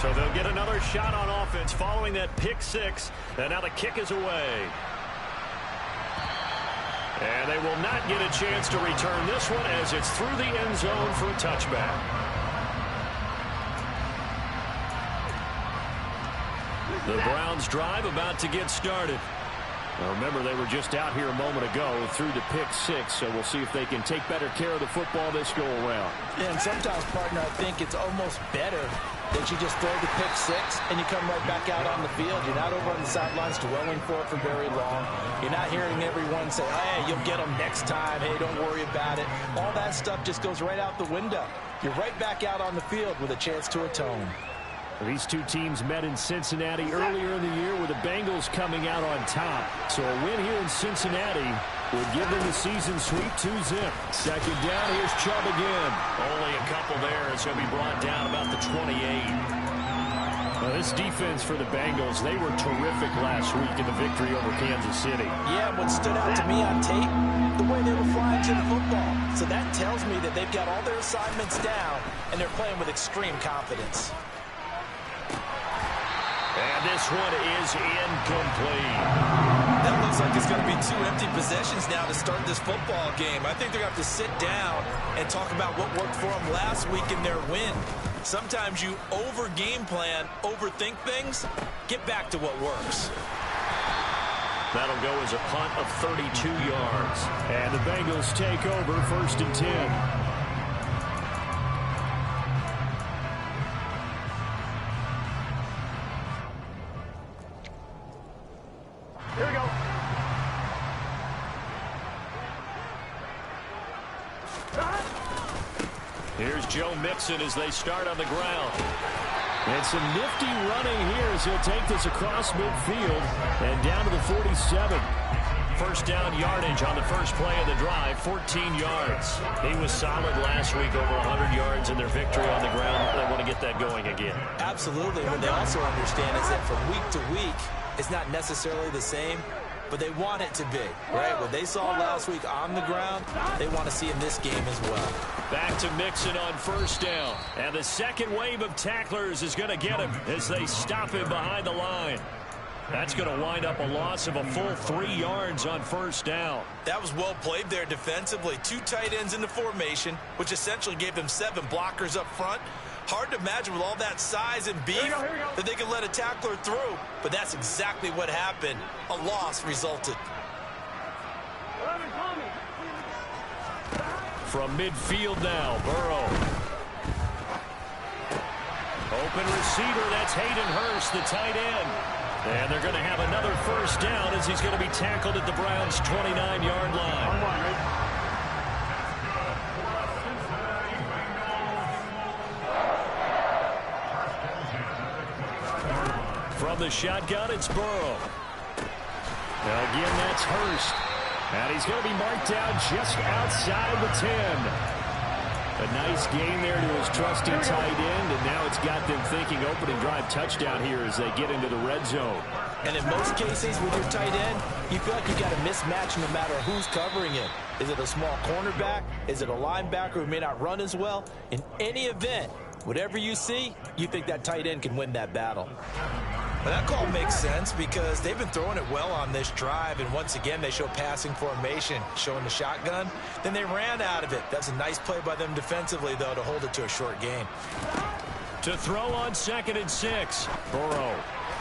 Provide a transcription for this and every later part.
So they'll get another shot on offense following that pick six. And now the kick is away. And they will not get a chance to return this one as it's through the end zone for a touchback. The Browns drive about to get started. Now remember, they were just out here a moment ago through the pick six, so we'll see if they can take better care of the football this go around. Yeah, and sometimes, partner, I think it's almost better that you just throw the pick six and you come right back out on the field. You're not over on the sidelines dwelling for it for very long. You're not hearing everyone say, hey, you'll get them next time. Hey, don't worry about it. All that stuff just goes right out the window. You're right back out on the field with a chance to atone. These two teams met in Cincinnati earlier in the year with the Bengals coming out on top. So a win here in Cincinnati would give them the season sweep 2-zip. Second down, here's Chubb again. Only a couple there as he'll be brought down about the 28. Now this defense for the Bengals, they were terrific last week in the victory over Kansas City. Yeah, what stood out to me on tape, the way they were flying to the football. So that tells me that they've got all their assignments down and they're playing with extreme confidence. And this one is incomplete. That looks like it's going to be 2 empty possessions now to start this football game. I think they're going to have to sit down and talk about what worked for them last week in their win. Sometimes you over-game plan, overthink things. Get back to what works. That'll go as a punt of 32 yards. And the Bengals take over 1st and 10. Here we go. Here's Joe Mixon as they start on the ground. And some nifty running here as he'll take this across midfield and down to the 47. First down yardage on the first play of the drive, 14 yards. He was solid last week, over 100 yards in their victory on the ground. They want to get that going again. Absolutely. What they also understand is that from week to week, it's not necessarily the same, but they want it to be, right? What they saw last week on the ground, they want to see in this game as well. Back to Mixon on first down. And the second wave of tacklers is going to get him as they stop him behind the line. That's going to wind up a loss of a full 3 yards on first down. That was well played there defensively. 2 tight ends in the formation, which essentially gave them 7 blockers up front. Hard to imagine with all that size and beef that they can let a tackler through. But that's exactly what happened. A loss resulted. From midfield now, Burrow. Open receiver, that's Hayden Hurst, the tight end. And they're going to have another first down as he's going to be tackled at the Browns' 29-yard line. From the shotgun, it's Burrow. Now again, that's Hurst. And he's going to be marked down just outside the 10. A nice gain there to his trusty tight end, and now it's got them thinking opening drive touchdown here as they get into the red zone. And in most cases with your tight end, you feel like you've got a mismatch no matter who's covering it. Is it a small cornerback? Is it a linebacker who may not run as well? In any event, whatever you see, you think that tight end can win that battle. Well, that call makes sense because they've been throwing it well on this drive, and once again they show passing formation, showing the shotgun. Then they ran out of it. That's a nice play by them defensively, though, to hold it to a short gain. To throw on 2nd and 6, Burrow.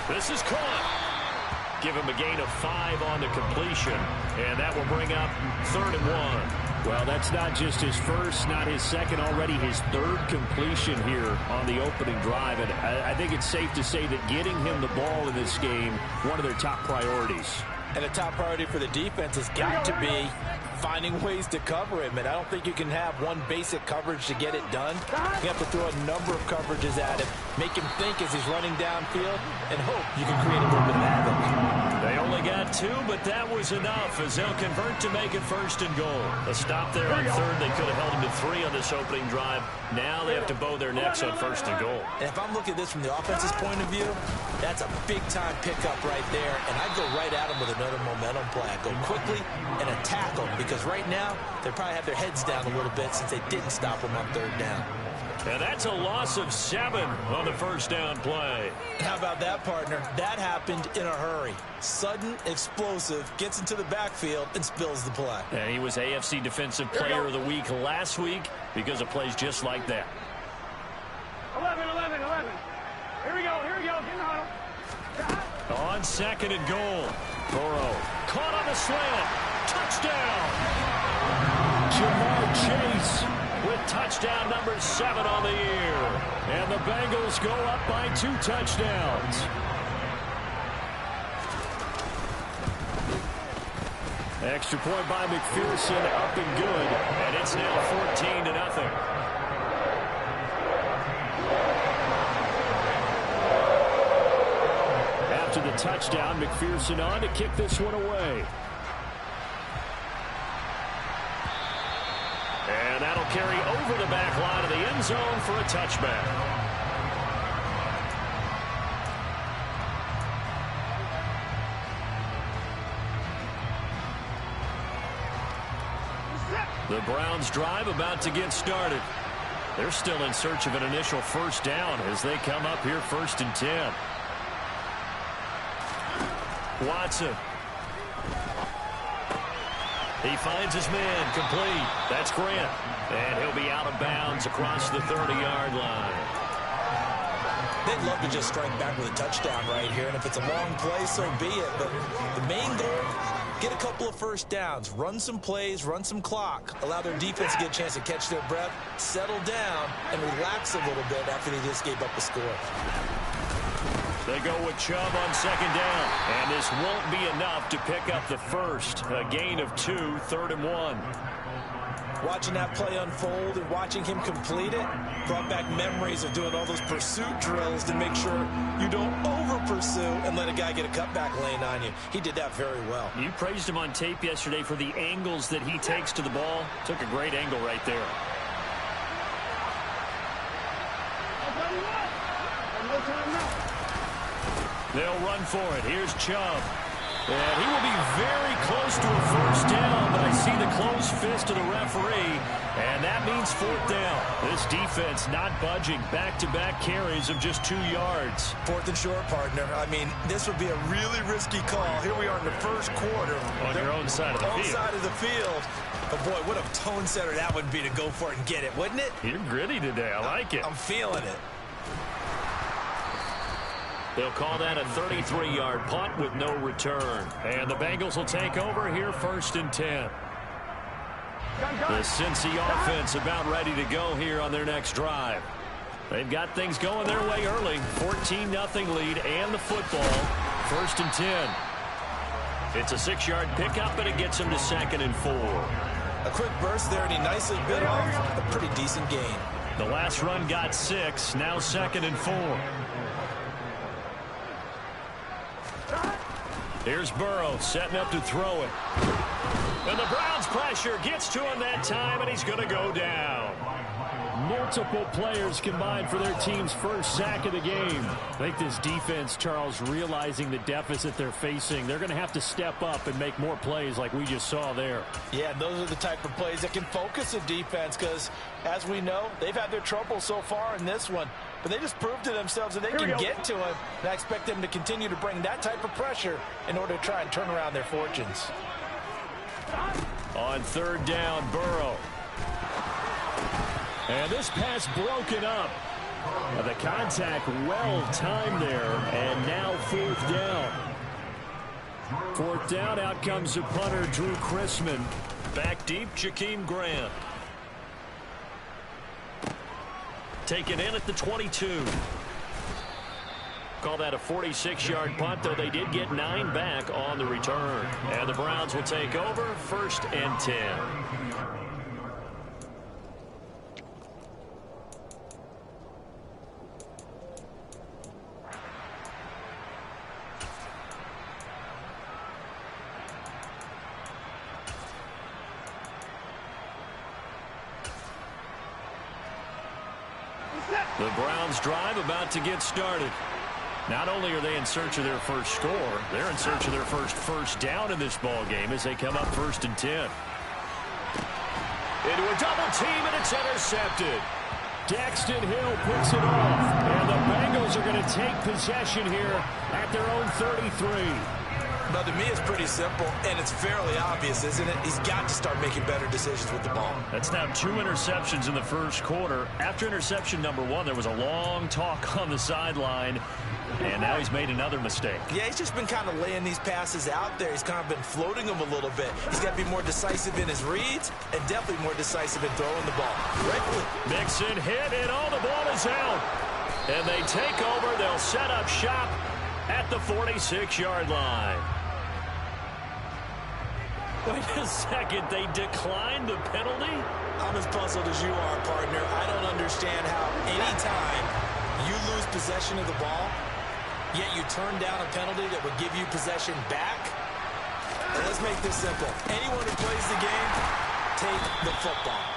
This is caught. Give him a gain of 5 on the completion, and that will bring up 3rd and 1. Well, that's not just his first, not his second, already his 3rd completion here on the opening drive. And I think it's safe to say that getting him the ball in this game, one of their top priorities. And a top priority for the defense has got to be finding ways to cover him. And I don't think you can have one basic coverage to get it done. You have to throw a number of coverages at him, make him think as he's running downfield, and hope you can create a little bit of havoc. They only got 2, but that was enough as they'll convert to make it 1st and goal. A stop there on 3rd. They could have held him to 3 on this opening drive. Now they have to bow their necks on 1st and goal. And if I'm looking at this from the offense's point of view, that's a big-time pickup right there. And I'd go right at him with another momentum play. I'd go quickly and attack them because right now they probably have their heads down a little bit since they didn't stop him on 3rd down. And that's a loss of 7 on the first down play. How about that, partner? That happened in a hurry. Sudden, explosive, gets into the backfield, and spills the play. And he was AFC Defensive Player of the Week last week because of plays just like that. 11. Here we go. Get in the huddle. On 2nd and goal. Burrow caught on the slant. Touchdown. Jamar Chase with touchdown number 7 on the year. And the Bengals go up by 2 touchdowns. Extra point by McPherson, up and good. And it's now 14-0. After the touchdown, McPherson on to kick this one away. And that'll carry over the back line of the end zone for a touchback. The Browns drive about to get started. They're still in search of an initial first down as they come up here 1st and 10. Watson. He finds his man complete. That's Grant. And he'll be out of bounds across the 30-yard line. They'd love to just strike back with a touchdown right here, and if it's a long play, so be it. But the main goal, get a couple of first downs, run some plays, run some clock, allow their defense to get a chance to catch their breath, settle down, and relax a little bit after they just gave up a score. They go with Chubb on 2nd down, and this won't be enough to pick up the first. A gain of 2, 3rd and 1. Watching that play unfold and watching him complete it brought back memories of doing all those pursuit drills to make sure you don't over-pursue and let a guy get a cutback lane on you. He did that very well. You praised him on tape yesterday for the angles that he takes to the ball. Took a great angle right there. They'll run for it. Here's Chubb. And he will be very close to a first down, but I see the closed fist of the referee, and that means 4th down. This defense not budging. Back-to-back carries of just 2 yards. 4th and short, partner. I mean, this would be a really risky call. Here we are in the first quarter. On your own side of the field. Side of the field. But, boy, what a tone setter that would be to go for it and get it, wouldn't it? You're gritty today. I like it. I'm feeling it. They'll call that a 33-yard punt with no return. And the Bengals will take over here 1st and 10. The Cincy offense about ready to go here on their next drive. They've got things going their way early. 14-0 lead and the football. 1st and 10. It's a 6-yard pickup, and it gets them to 2nd and 4. A quick burst there, and he nicely bit off a pretty decent gain. The last run got 6. Now 2nd and 4. Here's Burrow setting up to throw it. And the Browns pressure gets to him that time, and he's going to go down. Multiple players combined for their team's first sack of the game. I think this defense, Charles, realizing the deficit they're facing, they're going to have to step up and make more plays like we just saw there. Yeah, those are the type of plays that can focus a defense because, as we know, they've had their trouble so far in this one. But they just proved to themselves that they can get to him. And I expect them to continue to bring that type of pressure in order to try and turn around their fortunes. On 3rd down, Burrow. And this pass broken up. The contact well timed there. And now 4th down. 4th down, out comes the punter, Drew Chrisman. Back deep, Jakeem Grant. Taken in at the 22. Call that a 46-yard punt, though they did get 9 back on the return. And the Browns will take over 1st and 10. The Browns drive about to get started. Not only are they in search of their first score, they're in search of their first down in this ball game as they come up 1st and 10. Into a double team, and it's intercepted. Daxton Hill picks it off. And the Bengals are going to take possession here at their own 33. But to me, it's pretty simple, and it's fairly obvious, isn't it? He's got to start making better decisions with the ball. That's now 2 interceptions in the first quarter. After interception number 1, there was a long talk on the sideline, and now he's made another mistake. Yeah, he's just been kind of laying these passes out there. He's kind of been floating them a little bit. He's got to be more decisive in his reads and definitely more decisive in throwing the ball. Mixon hit, and all the ball is out. And they take over. They'll set up shop at the 46-yard line. Wait a second, they declined the penalty? I'm as puzzled as you are, partner. I don't understand how any time you lose possession of the ball, yet you turn down a penalty that would give you possession back. And let's make this simple. Anyone who plays the game, take the football.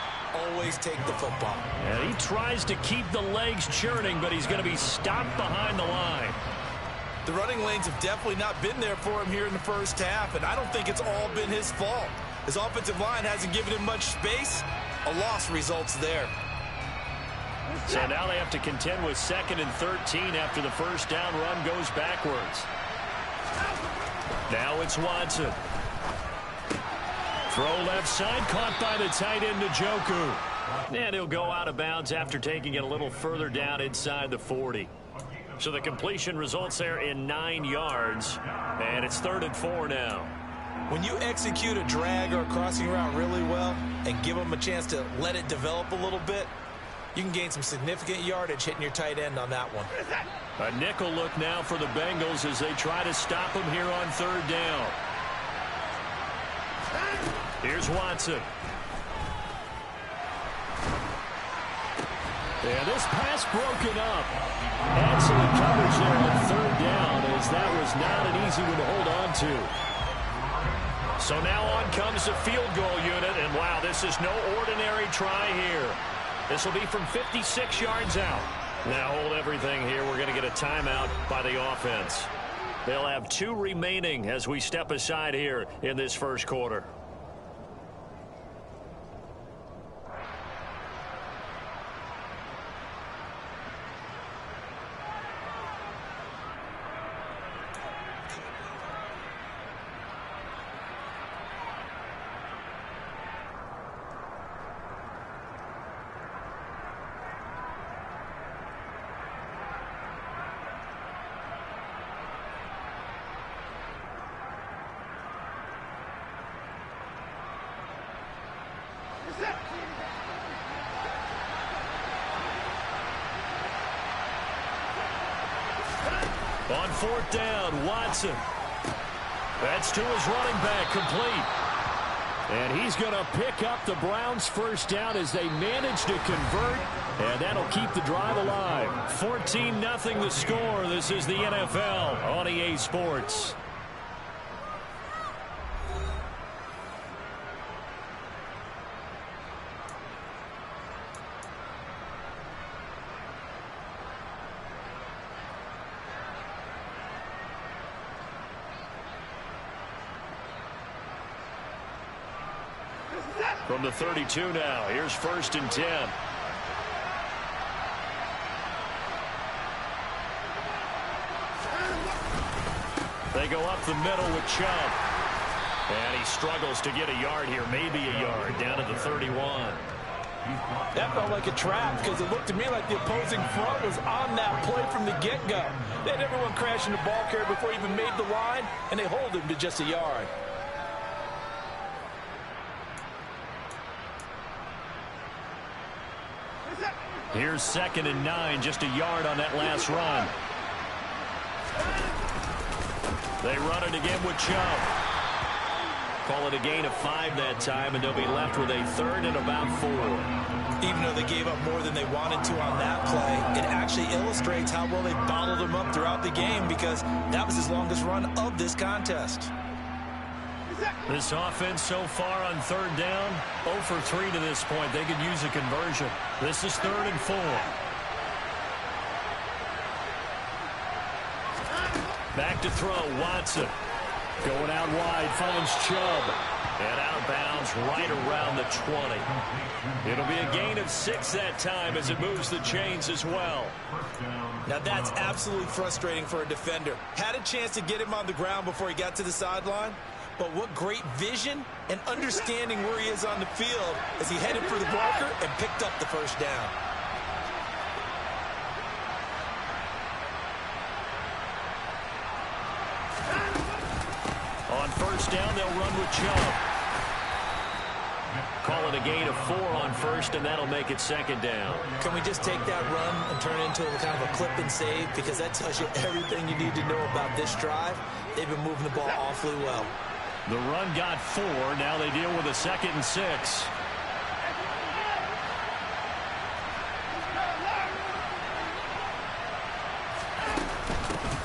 Always take the football. And he tries to keep the legs churning, but he's going to be stopped behind the line. The running lanes have definitely not been there for him here in the first half, and I don't think it's all been his fault. His offensive line hasn't given him much space. A loss results there. So now they have to contend with 2nd and 13 after the first down run goes backwards. Now it's Watson. Throw left side, caught by the tight end Njoku. And he'll go out of bounds after taking it a little further down inside the 40. So the completion results there in 9 yards, and it's 3rd and 4 now. When you execute a drag or a crossing route really well and give them a chance to let it develop a little bit, you can gain some significant yardage hitting your tight end on that one. A nickel look now for the Bengals as they try to stop him here on 3rd down. Here's Watson. And this pass broken up. Excellent coverage there on 3rd down, as that was not an easy one to hold on to. So now on comes the field goal unit, and wow, this is no ordinary try here. This will be from 56 yards out. Now hold everything here. We're going to get a timeout by the offense. They'll have 2 remaining as we step aside here in this first quarter. On 4th down, Watson. That's to his running back, complete. And he's going to pick up the Browns' first down as they manage to convert, and that'll keep the drive alive. 14-0 the score. This is the NFL on EA Sports. From the 32 now, here's 1st and 10. They go up the middle with Chubb. And he struggles to get a yard here, maybe a yard, down at the 31. That felt like a trap because it looked to me like the opposing front was on that play from the get-go. They had everyone crashing the ball carrier before he even made the line, and they hold him to just a yard. Here's 2nd and 9, just a yard on that last run. They run it again with Chubb. Call it a gain of 5 that time, and they'll be left with a 3rd and about 4. Even though they gave up more than they wanted to on that play, it actually illustrates how well they bottled him up throughout the game because that was his longest run of this contest. This offense so far on 3rd down, 0 for 3 to this point. They could use a conversion. This is 3rd and 4. Back to throw, Watson. Going out wide, finds Chubb. And out of bounds right around the 20. It'll be a gain of 6 that time as it moves the chains as well. Now that's absolutely frustrating for a defender. Had a chance to get him on the ground before he got to the sideline, but what great vision and understanding where he is on the field as he headed for the blocker and picked up the first down. On first down, they'll run with Chubb. Call it a gain of 4 on first, and that'll make it second down. Can we just take that run and turn it into kind of a clip and save? Because that tells you everything you need to know about this drive. They've been moving the ball awfully well. The run got 4. Now they deal with a 2nd and 6.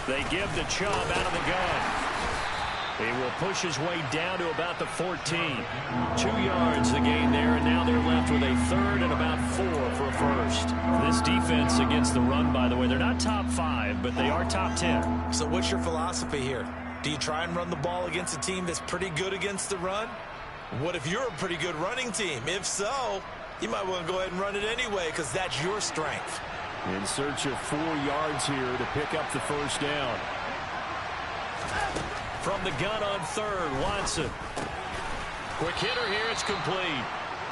They give the Chubb out of the gun. He will push his way down to about the 14. 2 yards the gain there, and now they're left with a 3rd and about 4 for a first. This defense against the run, by the way, they're not top 5, but they are top 10. So what's your philosophy here? Do you try and run the ball against a team that's pretty good against the run? What if you're a pretty good running team? If so, you might want to go ahead and run it anyway because that's your strength. In search of 4 yards here to pick up the first down. From the gun on 3rd, Watson. Quick hitter here, it's complete.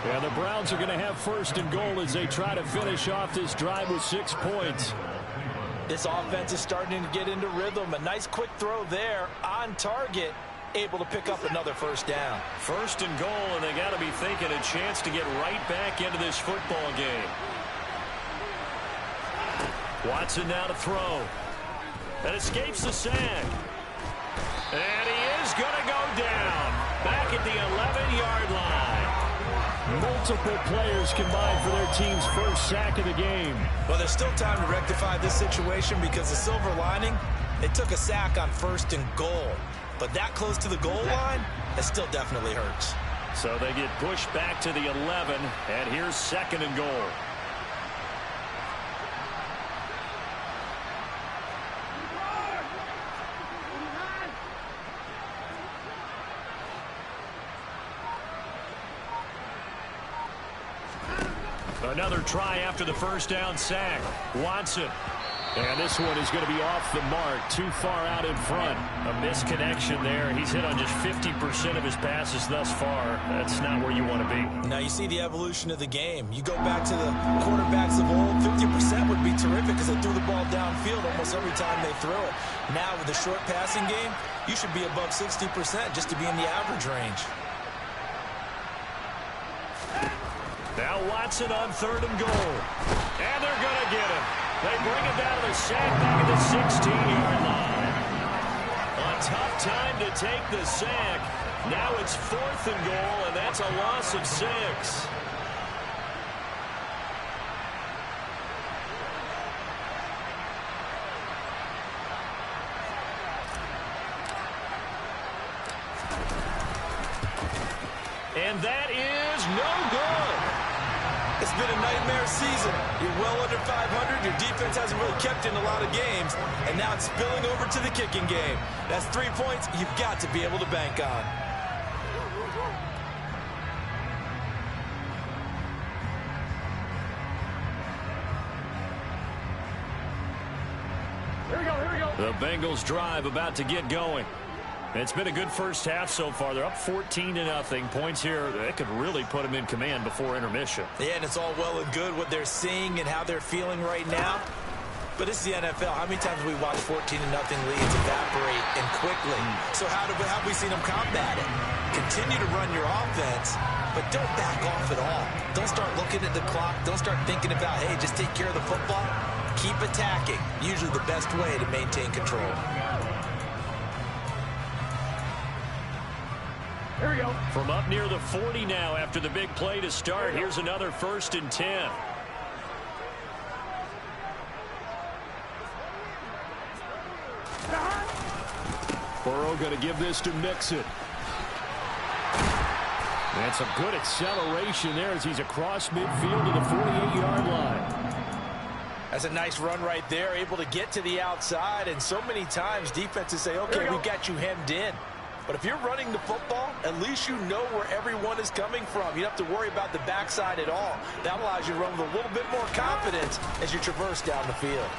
And the Browns are going to have 1st and goal as they try to finish off this drive with 6 points. This offense is starting to get into rhythm. A nice quick throw there on target, able to pick up another first down. 1st and goal, and they got to be thinking a chance to get right back into this football game. Watson now to throw. And escapes the sack. And he is going to go down back at the 11-yard line. Multiple players combined for their team's first sack of the game. Well, there's still time to rectify this situation because the silver lining, they took a sack on 1st and goal. But that close to the goal line, it still definitely hurts. So they get pushed back to the 11, and here's 2nd and goal. Another try after the first down sack. Watson. And this one is going to be off the mark. Too far out in front. A misconnection there. He's hit on just 50% of his passes thus far. That's not where you want to be. Now you see the evolution of the game. You go back to the quarterbacks of old, 50% would be terrific because they threw the ball downfield almost every time they threw it. Now with the short passing game, you should be above 60% just to be in the average range. Now Watson on 3rd and goal. And they're going to get him. They bring him down to the sack back at the 16-yard line. A tough time to take the sack. Now it's 4th and goal, and that's a loss of 6. And that is no good. It's been a nightmare season. You're well under 500. Your defense hasn't really kept in a lot of games. And now it's spilling over to the kicking game. That's 3 points you've got to be able to bank on. Here we go, here we go. The Bengals drive about to get going. It's been a good first half so far. They're up 14-0. Points here, that could really put them in command before intermission. Yeah, and it's all well and good what they're seeing and how they're feeling right now. But this is the NFL. How many times have we watched 14-0 leads evaporate and quickly? So how have we seen them combat it? Continue to run your offense, but don't back off at all. Don't start looking at the clock. Don't start thinking about, hey, just take care of the football. Keep attacking. Usually the best way to maintain control. Here we go. From up near the 40 now after the big play to start. Here's another 1st and 10. Burrow going to give this to Mixon. And some good acceleration there as he's across midfield to the 48-yard line. That's a nice run right there, able to get to the outside. And so many times defenses say, okay, we got you hemmed in. But if you're running the football, at least you know where everyone is coming from. You don't have to worry about the backside at all. That allows you to run with a little bit more confidence as you traverse down the field.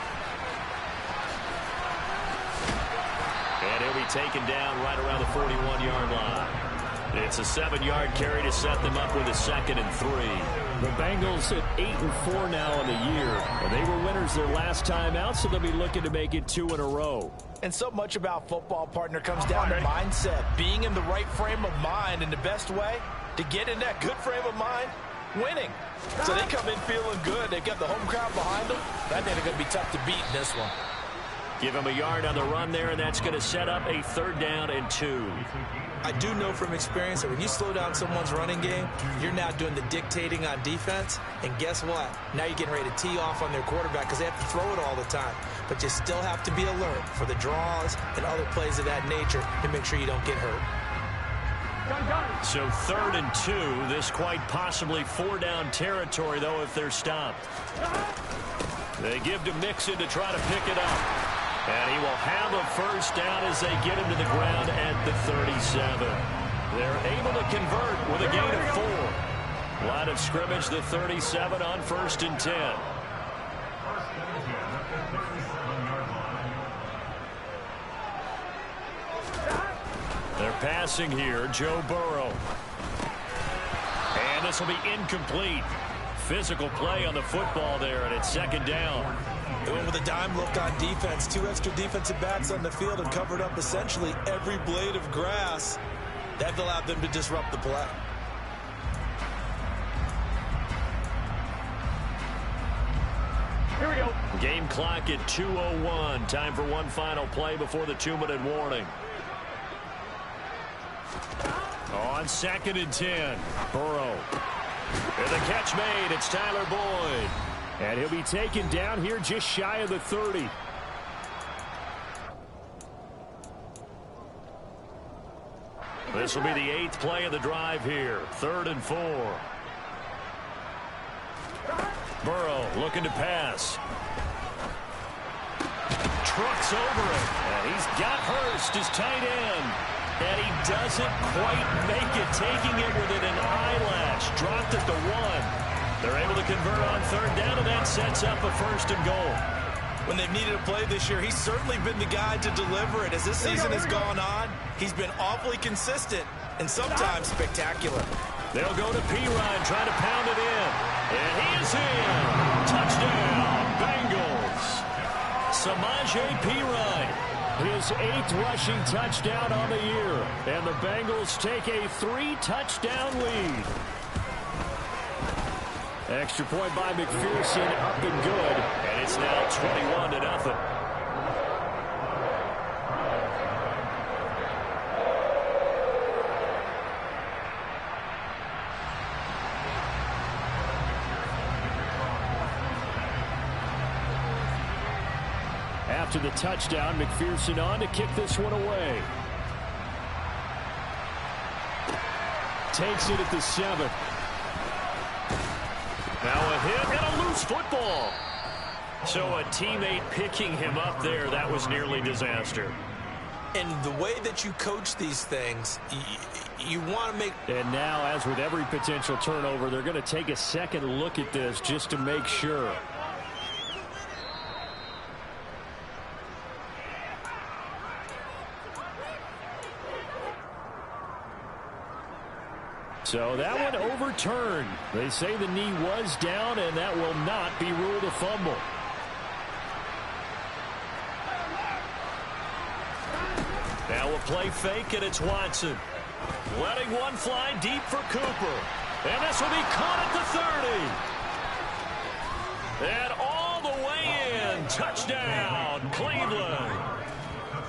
And he'll be taken down right around the 41-yard line. It's a 7-yard carry to set them up with a 2nd and 3. The Bengals at 8-4 now on the year. And they were winners their last time out, so they'll be looking to make it 2 in a row. And so much about football, partner, comes down to mindset. Being in the right frame of mind, and the best way to get in that good frame of mind, winning. So they come in feeling good. They've got the home crowd behind them. I think they're going to be tough to beat in this one. Give him a yard on the run there, and that's going to set up a 3rd down and 2. I do know from experience that when you slow down someone's running game, you're now doing the dictating on defense. And guess what? Now you're getting ready to tee off on their quarterback because they have to throw it all the time. But you still have to be alert for the draws and other plays of that nature to make sure you don't get hurt. So 3rd and 2. This quite possibly 4-down territory, though, if they're stopped. They give to Mixon to try to pick it up. And he will have a 1st down as they get him to the ground at the 37. They're able to convert with a gain of 4. Line of scrimmage, the 37 on 1st and 10. They're passing here, Joe Burrow. And this will be incomplete. Physical play on the football there, and it's 2nd down. They went with a dime look on defense. 2 extra defensive backs on the field and covered up essentially every blade of grass. That allowed them to disrupt the play. Here we go. Game clock at 2:01. Time for one final play before the 2-minute warning. On 2nd and 10, Burrow. And the catch made. It's Tyler Boyd. And he'll be taken down here just shy of the 30. This will be the 8th play of the drive here. 3rd and 4. Burrow looking to pass. Trucks over it. And he's got Hurst, his tight end. And he doesn't quite make it, taking it within an eyelash. Dropped at the 1. They're able to convert on 3rd down, and that sets up a 1st and goal. When they've needed a play this year, he's certainly been the guy to deliver it. As this season has gone on, he's been awfully consistent and sometimes spectacular. They'll go to P-Ryan, trying to pound it in. And he is in. Touchdown, Bengals. Samaje P-Ryan. His 8th rushing touchdown on the year. And the Bengals take a 3-touchdown lead. Extra point by McPherson, up and good. And it's now 21-0. After the touchdown, McPherson on to kick this one away. Takes it at the 7. Now a hit and a loose football. So a teammate picking him up there, that was nearly disaster. And the way that you coach these things, you want to make... And now, as with every potential turnover, they're going to take a second look at this just to make sure. So that one overturned. They say the knee was down, and that will not be ruled a fumble. Now a play fake, and it's Watson. Letting one fly deep for Cooper. And this will be caught at the 30. And all the way in. Touchdown, Cleveland.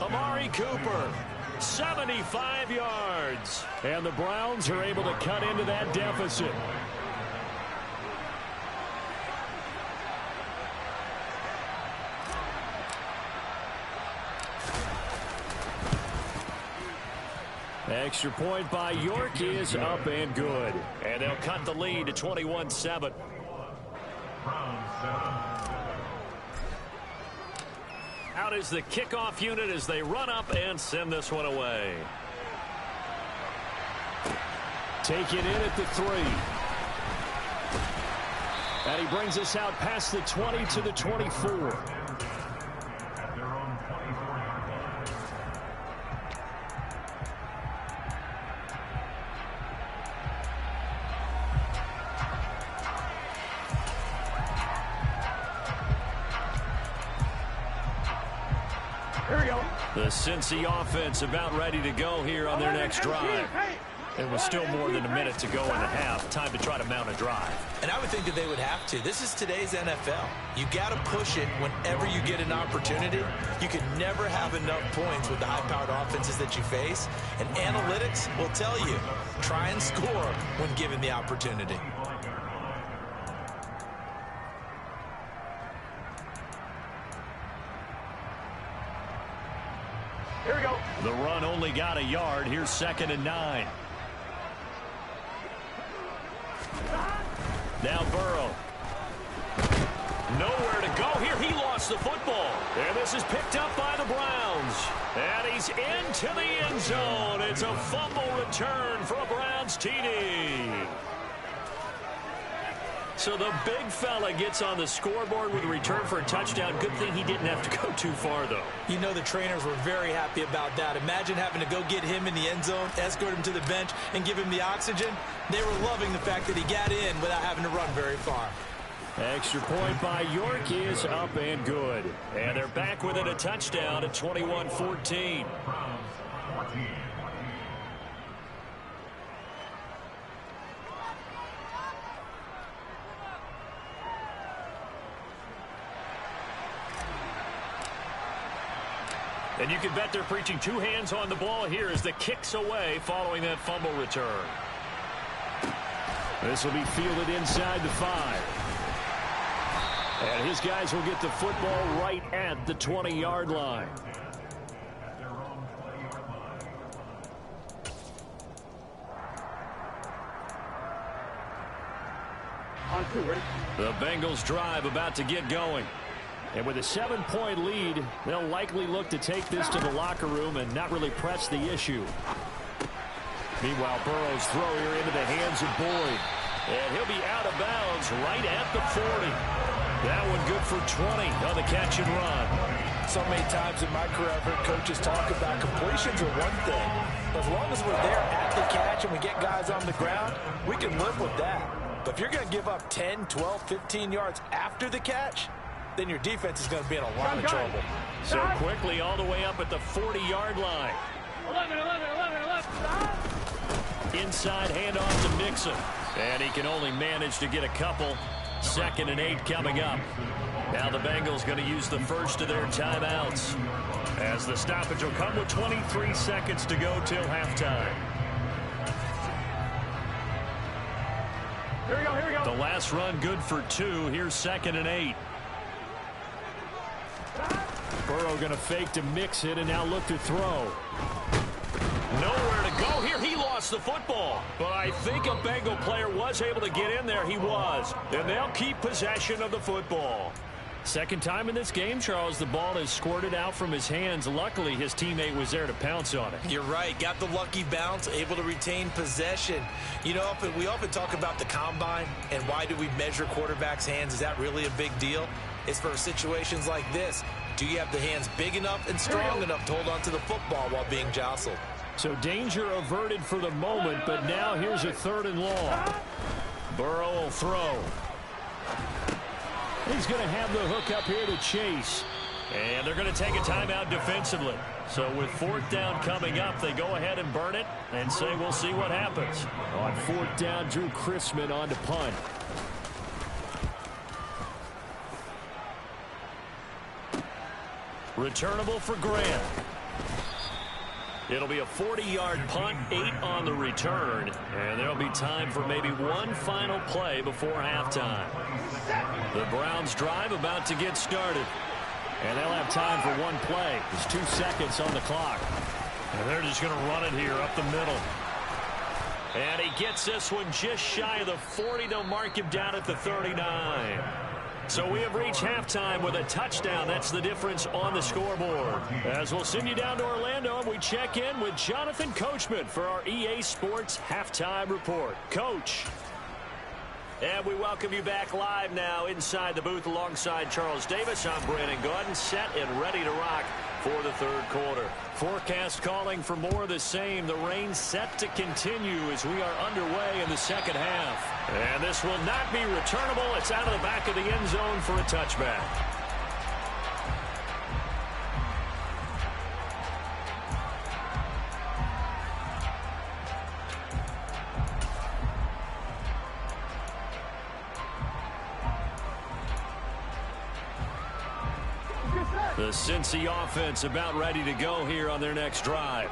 Amari Cooper. 75 yards. And the Browns are able to cut into that deficit. Extra point by York is up and good. And they'll cut the lead to 21-7. Out is the kickoff unit as they run up and send this one away. Take it in at the 3. And he brings us out past the 20 to the 24. Here we go. The Cincy offense about ready to go here on their next drive. It was still more than a minute to go in the half. Time to try to mount a drive. And I would think that they would have to. This is today's NFL. You got to push it whenever you get an opportunity. You can never have enough points with the high-powered offenses that you face. And analytics will tell you, try and score when given the opportunity. Here we go. The run only got a yard. Here's 2nd and 9. Now Burrow. Nowhere to go here. He lost the football. And this is picked up by the Browns. And he's into the end zone. It's a fumble return for a Browns TD. So the big fella gets on the scoreboard with a return for a touchdown. Good thing he didn't have to go too far, though. You know the trainers were very happy about that. Imagine having to go get him in the end zone, escort him to the bench, and give him the oxygen. They were loving the fact that he got in without having to run very far. Extra point by York is up and good. And they're back within a touchdown at 21-14. And you can bet they're preaching two hands on the ball here as the kick's away following that fumble return. This will be fielded inside the 5. And his guys will get the football right at the 20-yard line. On 2, ready? The Bengals drive about to get going. And with a 7-point lead, they'll likely look to take this to the locker room and not really press the issue. Meanwhile, Burrow's throw here into the hands of Boyd. And he'll be out of bounds right at the 40. That one good for 20 on the catch and run. So many times in my career, I've heard coaches talk about completions are one thing. But as long as we're there at the catch and we get guys on the ground, we can live with that. But if you're going to give up 10, 12, 15 yards after the catch, then your defense is going to be in a lot of trouble. So quickly all the way up at the 40-yard line. 11. Inside handoff to Mixon. And he can only manage to get a couple. 2nd and 8 coming up. Now the Bengals going to use the first of their timeouts, as the stoppage will come with 23 seconds to go till halftime. Here we go. The last run good for 2. Here's 2nd and 8. Burrow going to fake to mix it and now look to throw. Nowhere to go here. He lost the football. But I think a Bengal player was able to get in there. He was. And they'll keep possession of the football. Second time in this game, Charles, the ball has squirted out from his hands. Luckily, his teammate was there to pounce on it. You're right. Got the lucky bounce, able to retain possession. You know, we often talk about the combine and why do we measure quarterbacks' hands. Is that really a big deal? It's for situations like this. Do you have the hands big enough and strong enough to hold on to the football while being jostled? So danger averted for the moment, but now here's a 3rd and long. Burrow will throw. He's going to have the hook up here to Chase. And they're going to take a timeout defensively. So with 4th down coming up, they go ahead and burn it and say we'll see what happens. On 4th down, Drew Chrisman on to punt. Returnable for Grant. It'll be a 40-yard punt, 8 on the return, and there'll be time for maybe one final play before halftime. The Browns drive about to get started. And they'll have time for one play. There's 2 seconds on the clock. And they're just going to run it here up the middle. And he gets this one just shy of the 40. They'll mark him down at the 39. So we have reached halftime with a touchdown. That's the difference on the scoreboard. As we'll send you down to Orlando, and we check in with Jonathan Coachman for our EA Sports Halftime Report. Coach. And we welcome you back live now inside the booth alongside Charles Davis. I'm Brandon Gordon, set and ready to rock for the third quarter. Forecast calling for more of the same. The rain set to continue as we are underway in the second half. And this will not be returnable. It's out of the back of the end zone for a touchback. The Cincy offense about ready to go here on their next drive.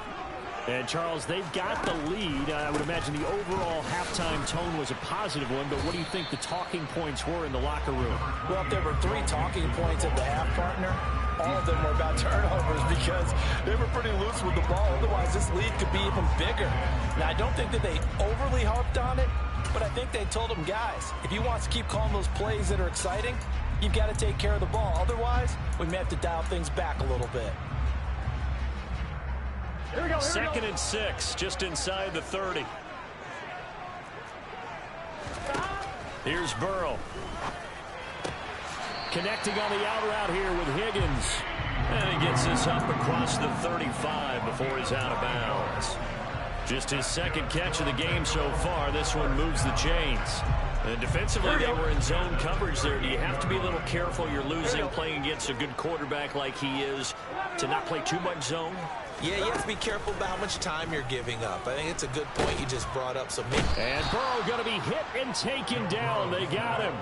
And, Charles, they've got the lead. I would imagine the overall halftime tone was a positive one, but what do you think the talking points were in the locker room? Well, if there were 3 talking points at the half, partner, all of them were about turnovers because they were pretty loose with the ball. Otherwise, this lead could be even bigger. Now, I don't think that they overly harped on it, but I think they told them, guys, if you want to keep calling those plays that are exciting, you've got to take care of the ball. Otherwise, we may have to dial things back a little bit. Here we go. Second and 6, just inside the 30. Here's Burrow. Connecting on the out route here with Higgins. And he gets this up across the 35 before he's out of bounds. Just his second catch of the game so far. This one moves the chains. And defensively, they were in zone coverage there. Do you have to be a little careful? You're losing playing against a good quarterback like he is to not play too much zone? Yeah, you have to be careful about how much time you're giving up. I think it's a good point you just brought up. And Burrow going to be hit and taken down. They got him.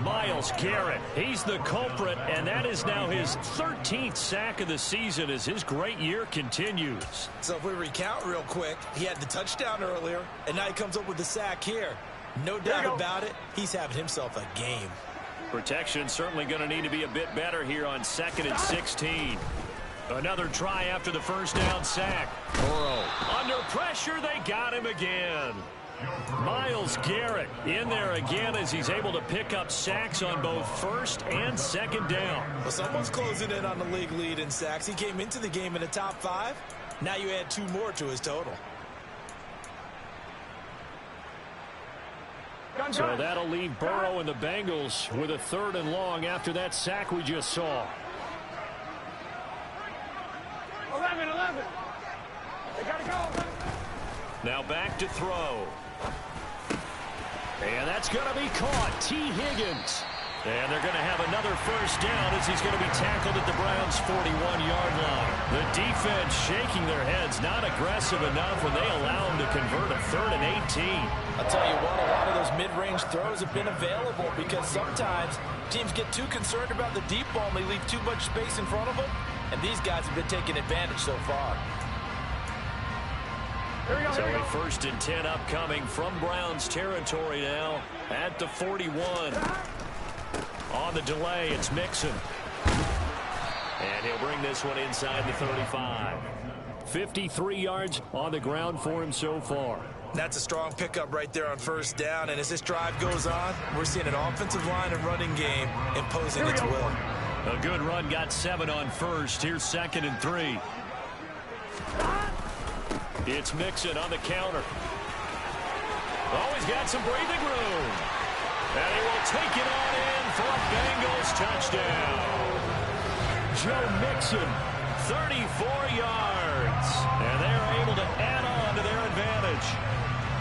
Myles Garrett, he's the culprit, and that is now his 13th sack of the season as his great year continues. So if we recount real quick, he had the touchdown earlier, and now he comes up with the sack here. No doubt about it, he's having himself a game. Protection certainly going to need to be a bit better here on 2nd and 16. Another try after the first down sack. Burrow under pressure. They got him again. Myles Garrett in there again as he's able to pick up sacks on both first and second down. Well, someone's closing in on the league lead in sacks. He came into the game in the top 5. Now you add 2 more to his total. So that'll leave Burrow and the Bengals with a 3rd and long after that sack we just saw. 11. They got to go. Now back to throw. And that's going to be caught. T. Higgins. And they're going to have another first down as he's going to be tackled at the Browns' 41-yard line. The defense shaking their heads, not aggressive enough when they allow him to convert a 3rd and 18. I'll tell you what, a lot of those mid-range throws have been available because sometimes teams get too concerned about the deep ball and they leave too much space in front of them, and these guys have been taking advantage so far. So a 1st and 10 upcoming from Browns territory now at the 41. On the delay, it's Mixon. And he'll bring this one inside the 35. 53 yards on the ground for him so far. That's a strong pickup right there on first down. And as this drive goes on, we're seeing an offensive line and running game imposing its will. A good run, got 7 on first. Here's 2nd and 3. It's Mixon on the counter. Oh, he's got some breathing room. And he will take it on in for a Bengals touchdown. Joe Mixon, 34 yards. And they're able to add on to their advantage.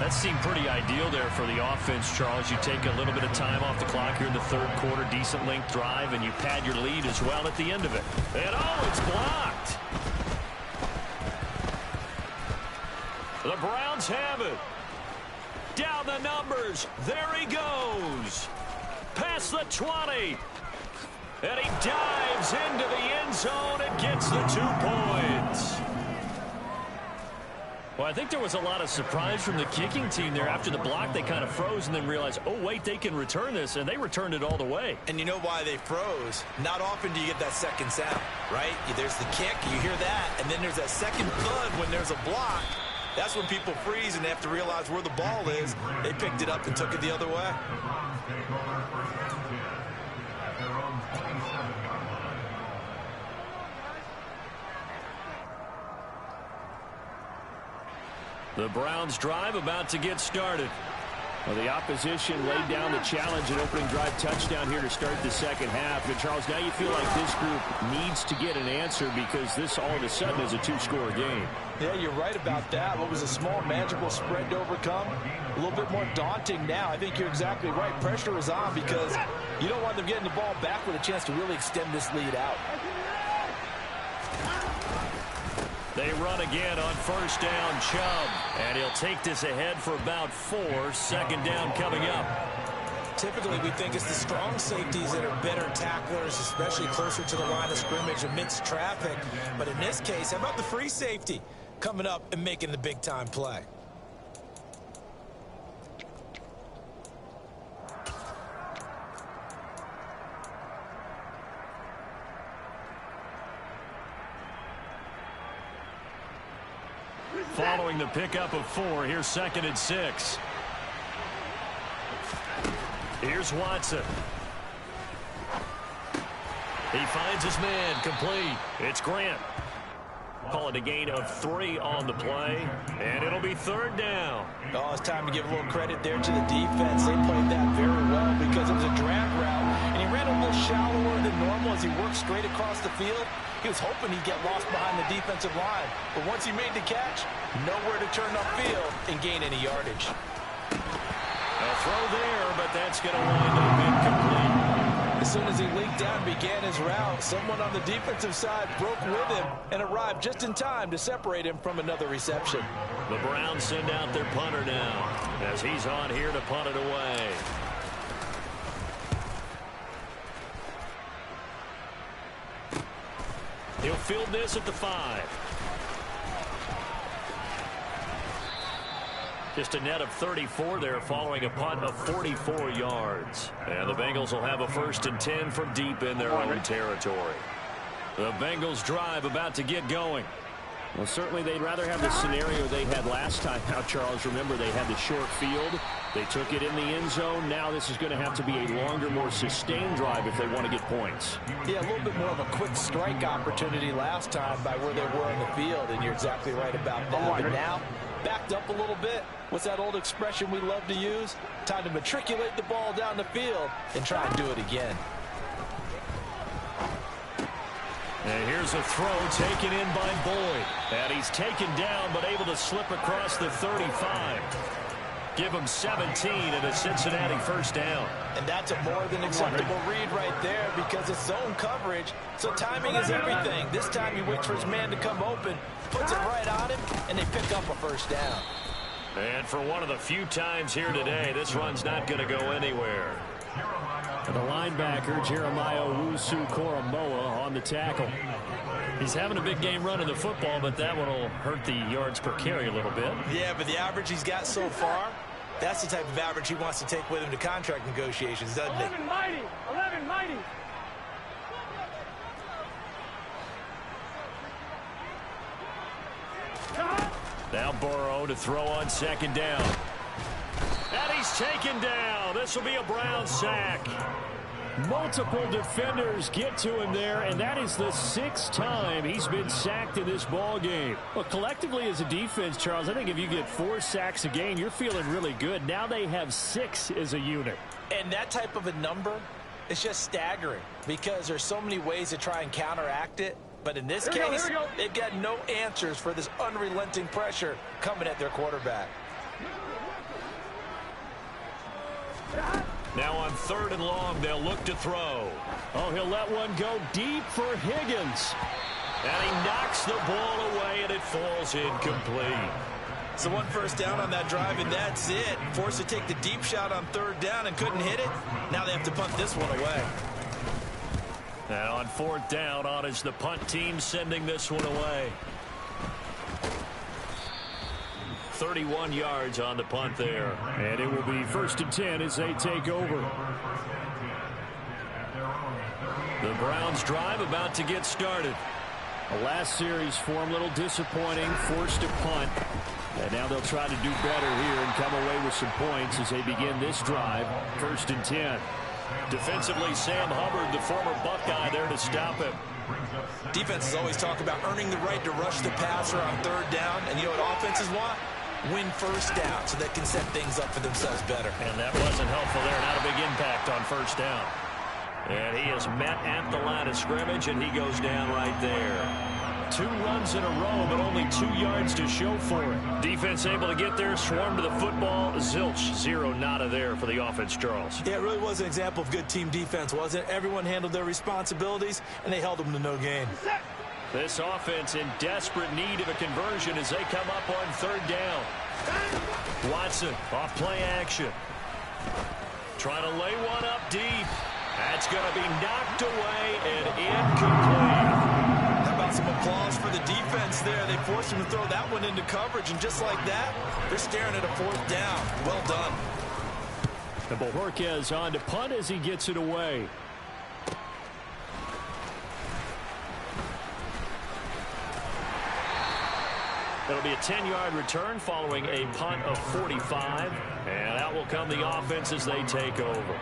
That seemed pretty ideal there for the offense, Charles. You take a little bit of time off the clock here in the 3rd quarter, decent length drive, and you pad your lead as well at the end of it. And oh, it's blocked. The Browns have it. Down the numbers. There he goes. Past the 20. And he dives into the end zone and gets the 2 points. Well, I think there was a lot of surprise from the kicking team there. After the block, they kind of froze and then realized, oh, wait, they can return this. And they returned it all the way. And you know why they froze? Not often do you get that second sound, right? There's the kick, you hear that, and then there's that second thud when there's a block. That's when people freeze and they have to realize where the ball is. They picked it up and took it the other way. The Browns drive about to get started. Well, the opposition laid down the challenge and opening drive touchdown here to start the second half. And, Charles, now you feel like this group needs to get an answer because this all of a sudden is a two-score game. Yeah, you're right about that. What was a small, manageable spread to overcome? A little bit more daunting now. I think you're exactly right. Pressure is on because you don't want them getting the ball back with a chance to really extend this lead out. They run again on first down, Chubb. And he'll take this ahead for about 4. Second down coming up. Typically, we think it's the strong safeties that are better tacklers, especially closer to the line of scrimmage amidst traffic. But in this case, how about the free safety coming up and making the big-time play? Following the pickup of 4, here's 2nd and 6. Here's Watson. He finds his man, complete. It's Grant. Call it a gain of 3 on the play, and it'll be 3rd down. Oh, it's time to give a little credit there to the defense. They played that very well because it was a drag route, and he ran a little shallower than normal as he worked straight across the field. He was hoping he'd get lost behind the defensive line, but once he made the catch, nowhere to turn upfield and gain any yardage. A throw there, but that's going to wind up incomplete. As soon as he leaked down and began his route, someone on the defensive side broke with him and arrived just in time to separate him from another reception. The Browns send out their punter now as he's on here to punt it away. He'll field this at the 5. Just a net of 34 there following a punt of 44 yards. And the Bengals will have a 1st and 10 from deep in their own territory. The Bengals drive about to get going. Well, certainly they'd rather have the scenario they had last time out, Charles. Remember, they had the short field. They took it in the end zone. Now this is going to have to be a longer, more sustained drive if they want to get points. Yeah, a little bit more of a quick strike opportunity last time by where they were on the field, and you're exactly right about that. But now, backed up a little bit. What's that old expression we love to use? Time to matriculate the ball down the field and try and do it again. And here's a throw taken in by Boyd. And he's taken down but able to slip across the 35. Give him 17 and a Cincinnati 1st down. And that's a more than acceptable read right there because it's zone coverage, so timing is everything. This time he waits for his man to come open, puts it right on him, and they pick up a 1st down. And for one of the few times here today, this run's not going to go anywhere. The linebacker, Jeremiah Owusu-Koramoah, on the tackle. He's having a big game running the football, but that one will hurt the yards per carry a little bit. Yeah, but the average he's got so far, that's the type of average he wants to take with him to contract negotiations, doesn't he? 11 mighty, 11 mighty. Now Burrow to throw on 2nd down. And he's taken down. This will be a Brown sack. Multiple defenders get to him there, and that is the 6th time he's been sacked in this ball game. Well, collectively as a defense, Charles, I think if you get 4 sacks a game, you're feeling really good. Now they have 6 as a unit. And that type of a number, it's just staggering because there's so many ways to try and counteract it. But in this case, they've got no answers for this unrelenting pressure coming at their quarterback. Now on 3rd and long, they'll look to throw. Oh, he'll let one go deep for Higgins. And he knocks the ball away, and it falls incomplete. So 1 1st down on that drive, and that's it. Forced to take the deep shot on 3rd down and couldn't hit it. Now they have to punt this one away. And on 4th down, on is the punt team sending this one away. 31 yards on the punt there. And it will be 1st and 10 as they take over. The Browns drive about to get started. The last series for them, a little disappointing, forced to punt. And now they'll try to do better here and come away with some points as they begin this drive. 1st and 10. Defensively, Sam Hubbard, the former Buckeye, there to stop him. Defenses always talk about earning the right to rush the passer on 3rd down. And you know what offenses want? win first down so they can set things up for themselves better. And that wasn't helpful there. Not a big impact on first down. And he is met at the line of scrimmage, and he goes down right there. 2 runs in a row, but only 2 yards to show for it. Defense able to get there, swarm to the football. Zilch, 0 nada there for the offense, Charles. Yeah, it really was an example of good team defense, wasn't it? Everyone handled their responsibilities, and they held them to no gain. This offense in desperate need of a conversion as they come up on 3rd down. Watson off play action. Trying to lay one up deep. That's going to be knocked away and incomplete. How about some applause for the defense there? They forced him to throw that one into coverage, and just like that, they're staring at a 4th down. Well done. And Bojorquez on to punt as he gets it away. It'll be a 10-yard return following a punt of 45. And out will come the offense as they take over.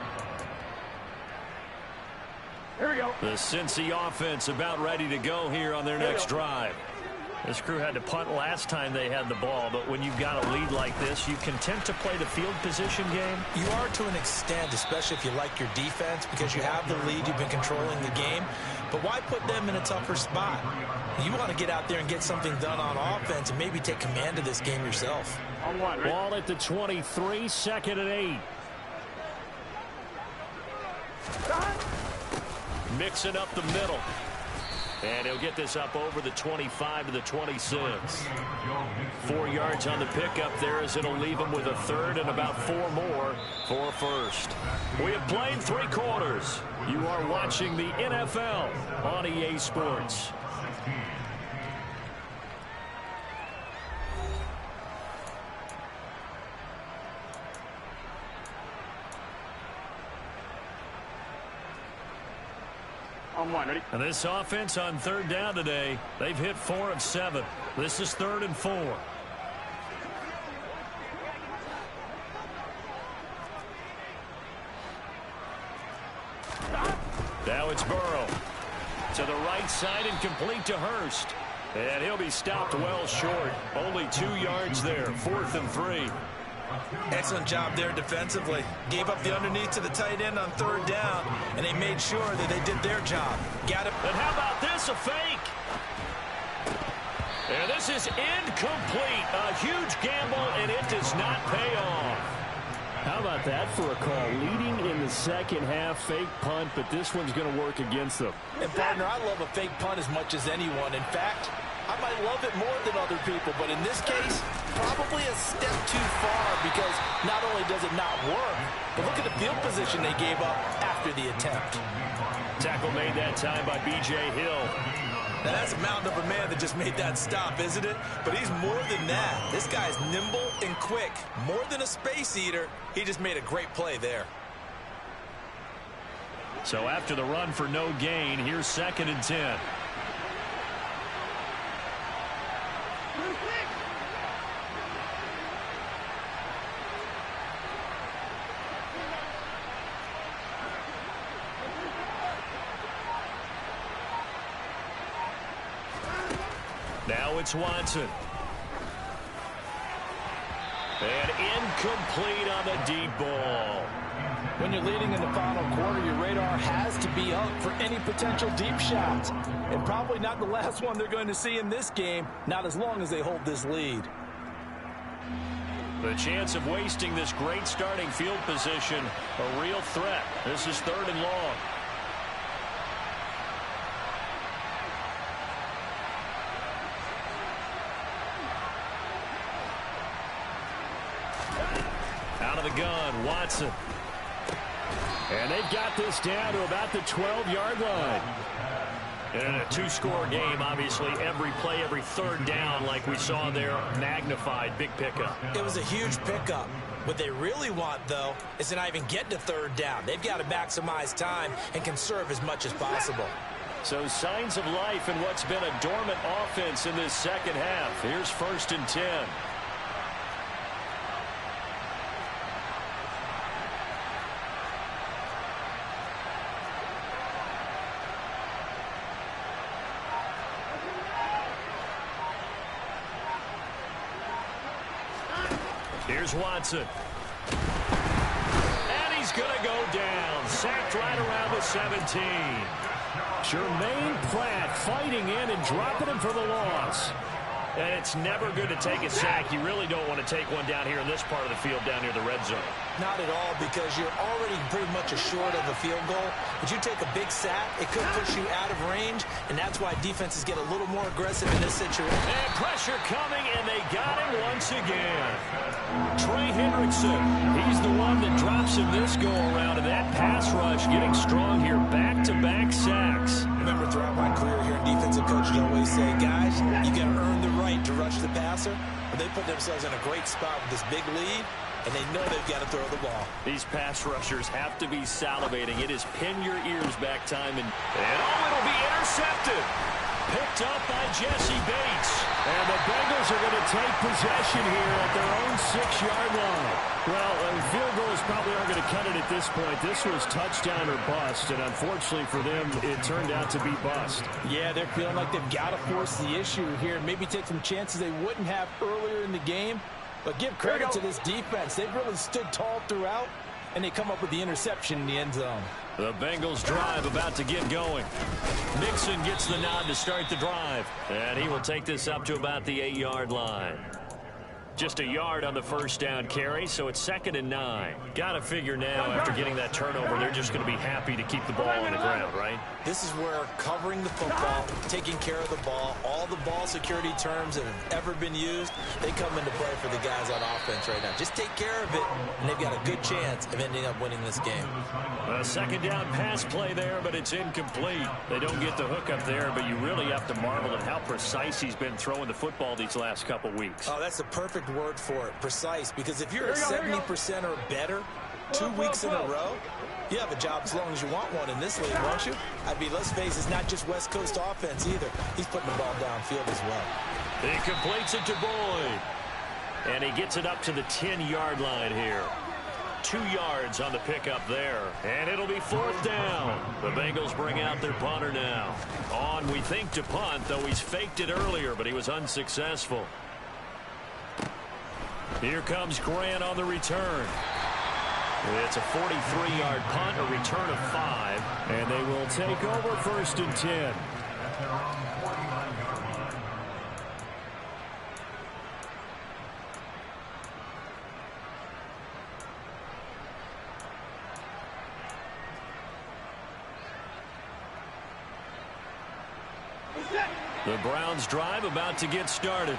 Here we go. The Cincy offense about ready to go here on their next drive. This crew had to punt last time they had the ball, but when you've got a lead like this, you content to play the field position game? You are to an extent, especially if you like your defense, because you have the lead, you've been controlling the game. But why put them in a tougher spot? You want to get out there and get something done on offense and maybe take command of this game yourself. On 1, right? Ball at the 23, 2nd and 8. Mixing up the middle. And he'll get this up over the 25 to the 26. 4 yards on the pickup there as it'll leave him with a 3rd and about 4 more for a first. We have played 3 quarters. You are watching the NFL on EA Sports. On 1, ready? And this offense on 3rd down today, they've hit 4 of 7. This is 3rd and 4. Now it's Burrow. To the right side and complete to Hurst. And he'll be stopped well short. Only 2 yards there. 4th and 3. Excellent job there defensively. Gave up the underneath to the tight end on 3rd down, and they made sure that they did their job. Got it. And how about this, a fake? And this is incomplete. A huge gamble, and it does not pay off. How about that for a call? Leading in the 2nd half, fake punt, but this one's going to work against them. And, partner, I love a fake punt as much as anyone. In fact, I might love it more than other people, but in this case, probably a step too far because not only does it not work, but look at the field position they gave up after the attempt. Tackle made that time by B.J. Hill. Now, that's a mountain of a man that just made that stop, isn't it? But he's more than that. This guy's nimble and quick. More than a space eater, he just made a great play there. So after the run for no gain, here's 2nd and 10. Now it's Watson. And incomplete on the deep ball. When you're leading in the final quarter, your radar has to be up for any potential deep shots. And probably not the last one they're going to see in this game, not as long as they hold this lead. The chance of wasting this great starting field position, a real threat. This is 3rd and long. Out of the gun, Watson. And they've got this down to about the 12-yard line. And in a 2-score game, obviously, every play, every 3rd down, like we saw there, magnified, big pickup. It was a huge pickup. What they really want, though, is to not even get to 3rd down. They've got to maximize time and conserve as much as possible. So signs of life in what's been a dormant offense in this 2nd half. Here's 1st and 10. Here's Watson. And he's going to go down. Sacked right around the 17. Jermaine Pratt fighting in and dropping him for the loss. And it's never good to take a sack. You really don't want to take one down here in this part of the field down near the red zone. Not at all, because you're already pretty much assured of a field goal. But you take a big sack, it could push you out of range, and that's why defenses get a little more aggressive in this situation. And pressure coming, and they got him once again. Trey Hendrickson, he's the one that drops him this go-around, and that pass rush getting strong here. Back-to-back sacks. Remember, throughout my career here in defensive coaches always say, guys, you got to earn the right to rush the passer. But they put themselves in a great spot with this big lead, and they know they've got to throw the ball. These pass rushers have to be salivating. It is pin your ears back time, and it'll be intercepted. Picked up by Jesse Bates. And the Bengals are going to take possession here at their own 6-yard line. Well, field goals probably aren't going to cut it at this point. This was touchdown or bust, and unfortunately for them, it turned out to be bust. Yeah, they're feeling like they've got to force the issue here and maybe take some chances they wouldn't have earlier in the game. But give credit to this defense. They've really stood tall throughout, and they come up with the interception in the end zone. The Bengals drive about to get going. Mixon gets the nod to start the drive, and he will take this up to about the 8-yard line. Just a yard on the first down carry, so it's 2nd and 9. Got to figure now, after getting that turnover, they're just going to be happy to keep the ball on the ground, right? This is where covering the football, taking care of the ball, all the ball security terms that have ever been used, they come into play for the guys on offense right now. Just take care of it, and they've got a good chance of ending up winning this game. A 2nd down pass play there, but it's incomplete. They don't get the hook up there, but you really have to marvel at how precise he's been throwing the football these last couple weeks. Oh, that's the perfect word for it, precise, because if you're at 70% or better 2 weeks in a row, you have a job as long as you want one in this league, won't you? Let's face it, it's not just West Coast offense either. He's putting the ball downfield as well. He completes it to Boyd, and he gets it up to the 10-yard line here. 2 yards on the pickup there, and it'll be 4th down. The Bengals bring out their punter now. On, we think, to punt, though he's faked it earlier, but he was unsuccessful. Here comes Grant on the return. It's a 43-yard punt, a return of 5, and they will take over 1st and 10. The Browns drive about to get started.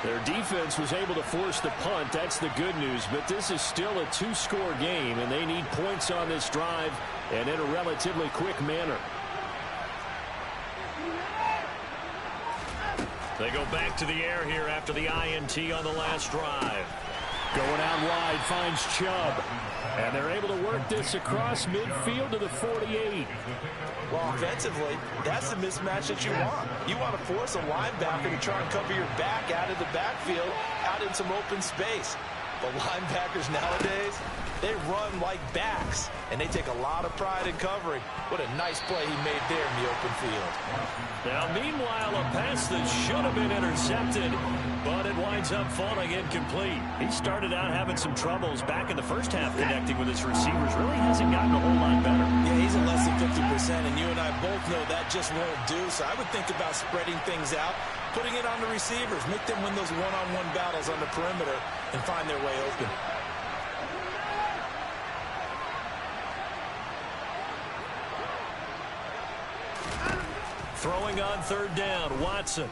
Their defense was able to force the punt. That's the good news. But this is still a 2-score game, and they need points on this drive and in a relatively quick manner. They go back to the air here after the INT on the last drive. Going out wide, finds Chubb. And they're able to work this across midfield to the 48. Well, offensively, that's the mismatch that you want. You want to force a linebacker to try and cover your back out of the backfield, out in some open space. But linebackers nowadays, they run like backs, and they take a lot of pride in covering. What a nice play he made there in the open field. Now, meanwhile, a pass that should have been intercepted, but it winds up falling incomplete. He started out having some troubles back in the first half connecting with his receivers. Really hasn't gotten a whole lot better. Yeah, he's at less than 50%, and you and I both know that just won't do. So I would think about spreading things out, putting it on the receivers, make them win those one-on-one battles on the perimeter and find their way open. Throwing on 3rd down, Watson.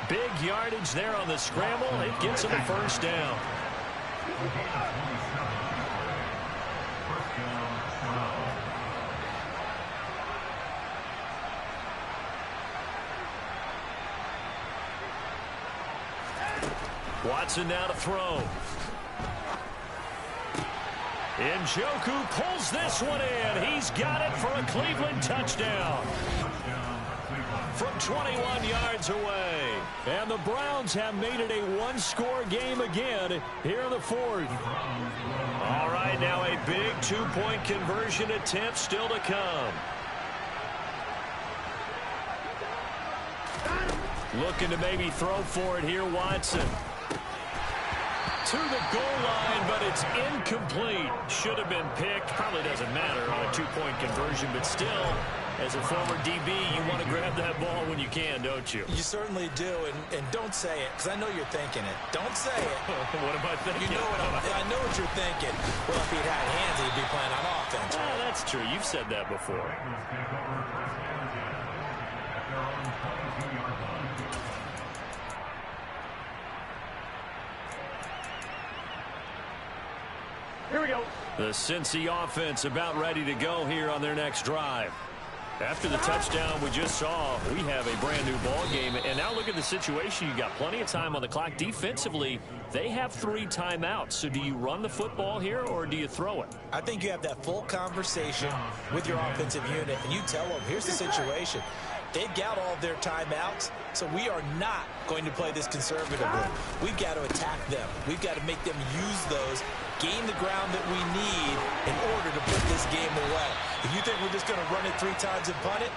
Big yardage there on the scramble. It gets him a 1st down. Watson now to throw. Njoku pulls this one in. He's got it for a Cleveland touchdown. From 21 yards away. And the Browns have made it a 1-score game again here in the 4th. All right, now a big 2-point conversion attempt still to come. Looking to maybe throw for it here, Watson. To the goal line, but it's incomplete. Should have been picked. Probably doesn't matter on a two-point conversion, but still, as a former DB, you want to grab that ball when you can, don't you? You certainly do, and don't say it, because I know you're thinking it. Don't say it. What am I thinking? You know I know what you're thinking. Well, if he'd had hands, he'd be playing on offense. Oh, that's true. You've said that before. Here we go. The Cincy offense about ready to go here on their next drive. After the touchdown we just saw, we have a brand new ball game. And now look at the situation. You got plenty of time on the clock. Defensively, they have 3 timeouts. So do you run the football here or do you throw it? I think you have that full conversation with your offensive unit, and you tell them, here's the situation. They've got all of their timeouts, so we are not going to play this conservatively. We've got to attack them. We've got to make them use those, gain the ground that we need in order to put this game away. If you think we're just going to run it 3 times and punt it,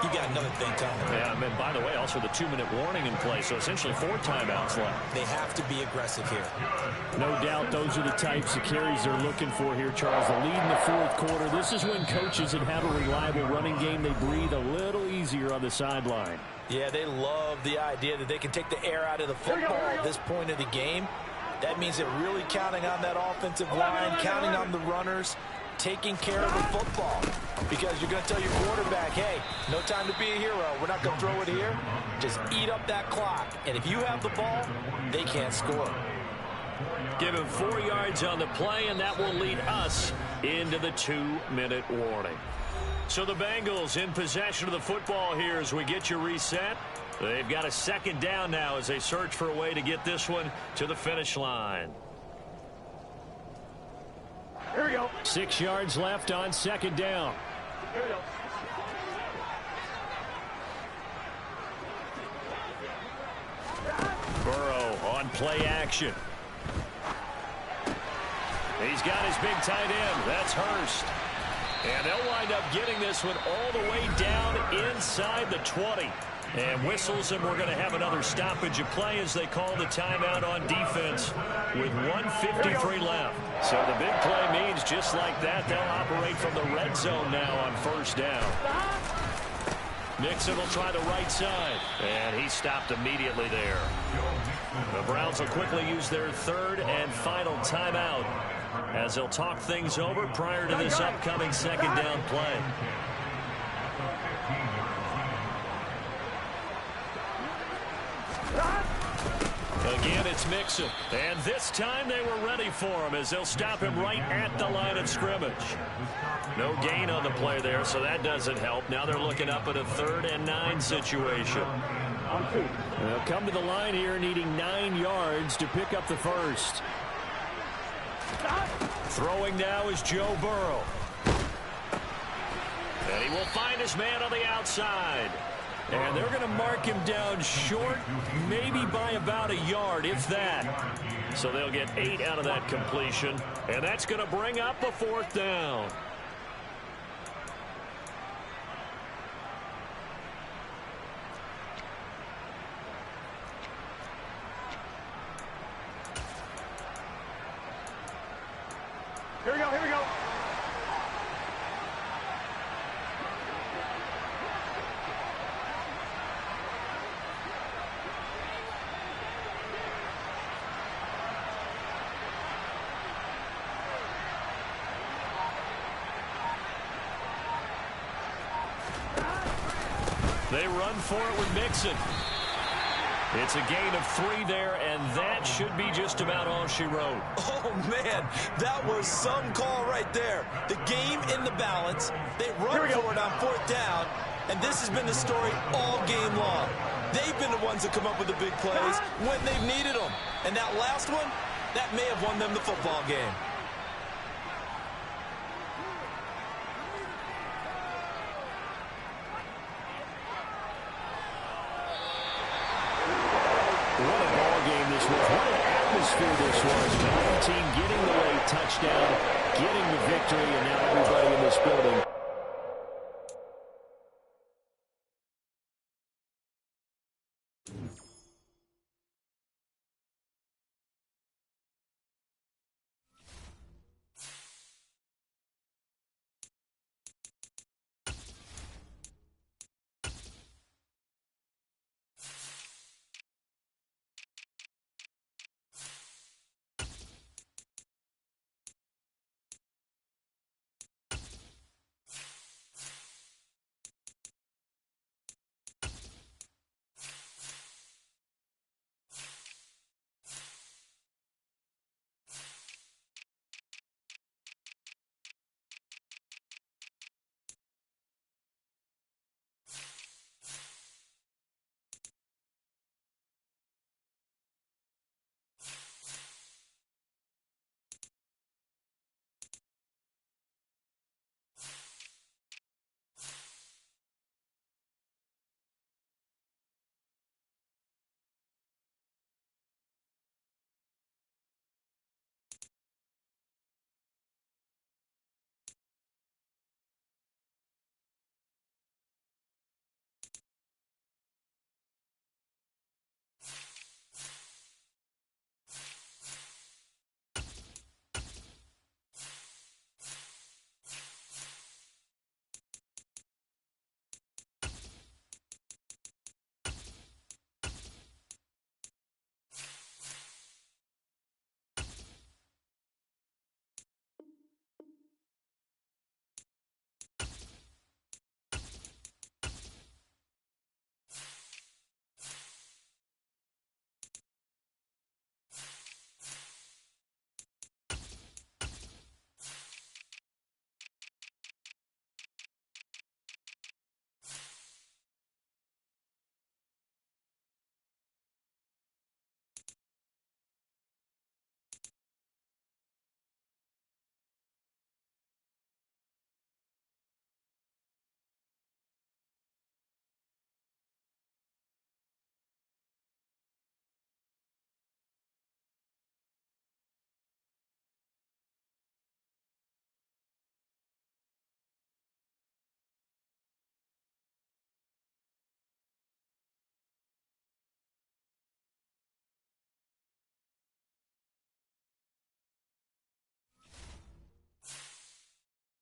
you got another thing coming. Yeah, and by the way, also the 2-minute warning in play, so essentially 4 timeouts left. They have to be aggressive here. No doubt those are the types of carries they're looking for here, Charles. The lead in the 4th quarter. This is when coaches that have a reliable running game, they breathe a little easier on the sideline. Yeah, they love the idea that they can take the air out of the football at this point of the game. That means they're really counting on that offensive line, counting on the runners, taking care of the football. Because you're going to tell your quarterback, hey, no time to be a hero. We're not going to throw it here. Just eat up that clock. And if you have the ball, they can't score. Give him 4 yards on the play, and that will lead us into the 2-minute warning. So the Bengals in possession of the football here as we get you reset. They've got a 2nd down now as they search for a way to get this one to the finish line. Here we go. 6 yards left on 2nd down. Here we go. Burrow on play action. He's got his big tight end. That's Hurst. And they'll wind up getting this one all the way down inside the 20. And whistles, and we're going to have another stoppage of play as they call the timeout on defense with 1:53 left. So the big play means just like that, they'll operate from the red zone now on 1st down. Mixon will try the right side, and he stopped immediately there. The Browns will quickly use their 3rd and final timeout as they'll talk things over prior to this upcoming 2nd down play. Again, it's Mixon. And this time they were ready for him as they'll stop him right at the line of scrimmage. No gain on the play there, so that doesn't help. Now they're looking up at a 3rd and 9 situation. They'll come to the line here needing 9 yards to pick up the 1st. Throwing now is Joe Burrow. And he will find his man on the outside. And they're going to mark him down short, maybe by about a yard, if that. So they'll get 8 out of that completion. And that's going to bring up a 4th down. Here we go, here we go. They run for it with Mixon. It's a gain of 3 there, and that should be just about all she wrote. Oh, man, that was some call right there. The game in the balance. They run for it on 4th down, and this has been the story all game long. They've been the ones that come up with the big plays when they've needed them. And that last one, that may have won them the football game. What a ball game this was. What an atmosphere this was. The home team getting the late touchdown, getting the victory, and now everybody in this building